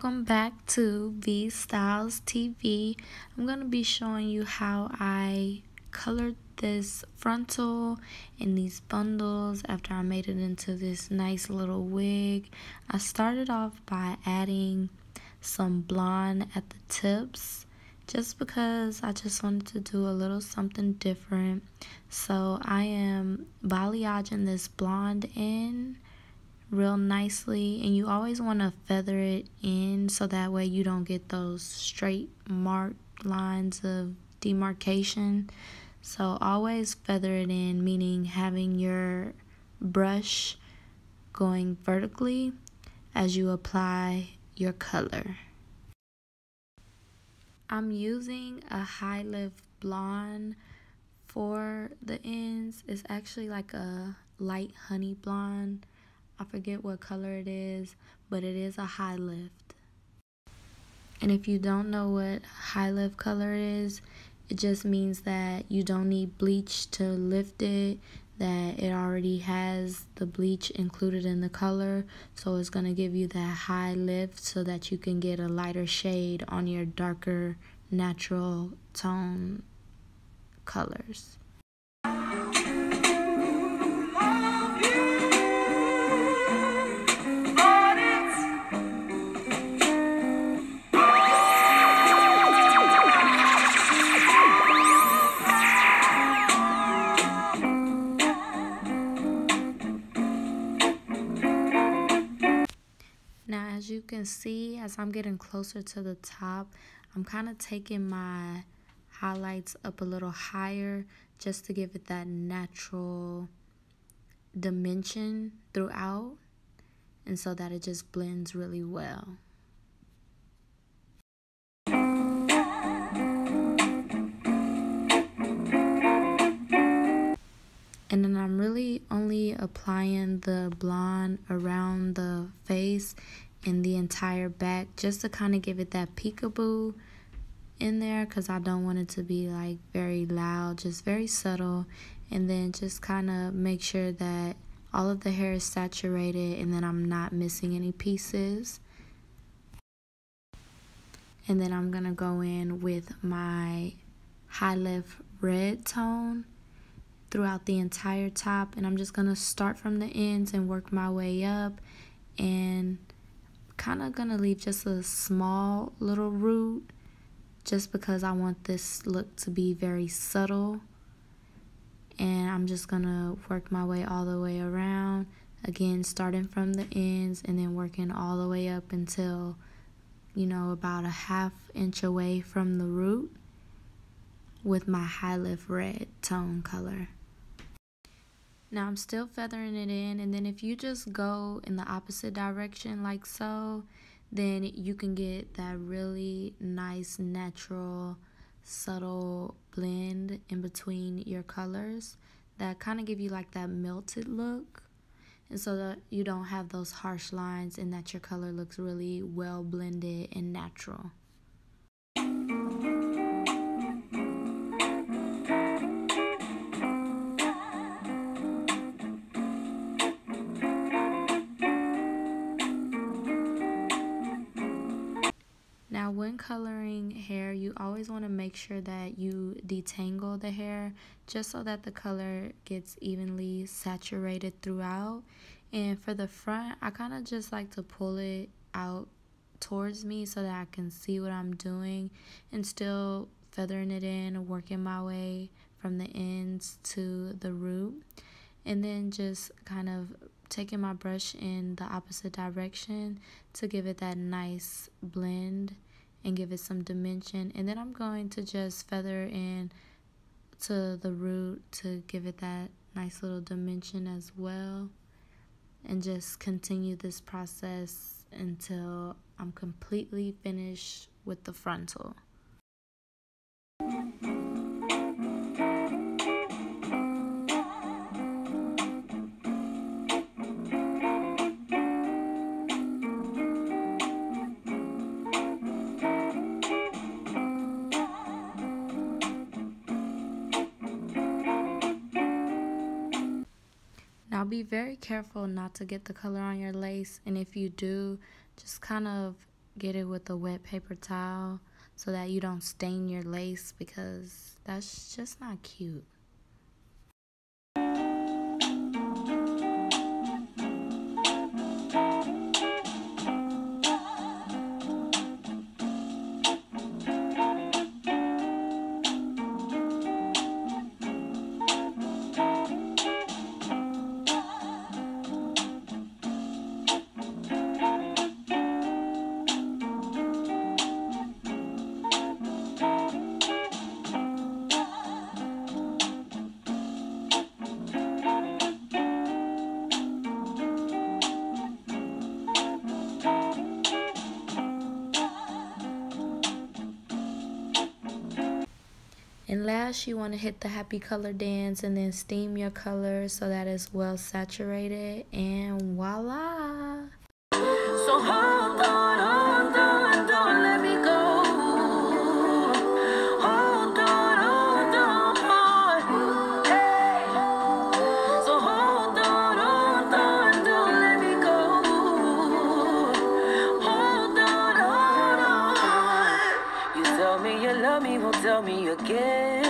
Welcome back to V Styles TV. I'm going to be showing you how I colored this frontal and these bundles after I made it into this nice little wig. I started off by adding some blonde at the tips just because I just wanted to do a little something different. So I am balayaging this blonde in real nicely, and you always want to feather it in so that way you don't get those straight marked lines of demarcation. So always feather it in, meaning having your brush going vertically as you apply your color. I'm using a high lift blonde for the ends. It's actually like a light honey blonde. I forget what color it is, but it is a high lift. And if you don't know what high lift color is, it just means that you don't need bleach to lift it, that it already has the bleach included in the color, so it's going to give you that high lift so that you can get a lighter shade on your darker natural tone colors. Now, as you can see, as I'm getting closer to the top, I'm kind of taking my highlights up a little higher just to give it that natural dimension throughout, and so that it just blends really well. And then I'm really only applying the blonde around the face and the entire back just to kind of give it that peekaboo in there, because I don't want it to be like very loud, just very subtle. And then just kind of make sure that all of the hair is saturated and then I'm not missing any pieces. And then I'm going to go in with my high lift red tone throughout the entire top, and I'm just gonna start from the ends and work my way up, and kind of gonna leave just a small little root just because I want this look to be very subtle. And I'm just gonna work my way all the way around, again starting from the ends and then working all the way up until, you know, about a ½ inch away from the root with my high lift red tone color. Now I'm still feathering it in, and then if you just go in the opposite direction like so, then you can get that really nice, natural, subtle blend in between your colors that kind of give you like that melted look, and so that you don't have those harsh lines and that your color looks really well blended and natural. Now, when coloring hair, you always want to make sure that you detangle the hair just so that the color gets evenly saturated throughout. And for the front, I kind of just like to pull it out towards me so that I can see what I'm doing, and still feathering it in, working my way from the ends to the root. And then just kind of taking my brush in the opposite direction to give it that nice blend and give it some dimension. And then I'm going to just feather in to the root to give it that nice little dimension as well, and just continue this process until I'm completely finished with the frontal. Now be very careful not to get the color on your lace, and if you do, just kind of get it with a wet paper towel so that you don't stain your lace, because that's just not cute. And last, you want to hit the happy color dance and then steam your color so that it's well saturated, and voila. So hold on, don't let me go. Hold on, hey. So hold on, don't let me go. Hold on. You tell me you love me, won't tell me again.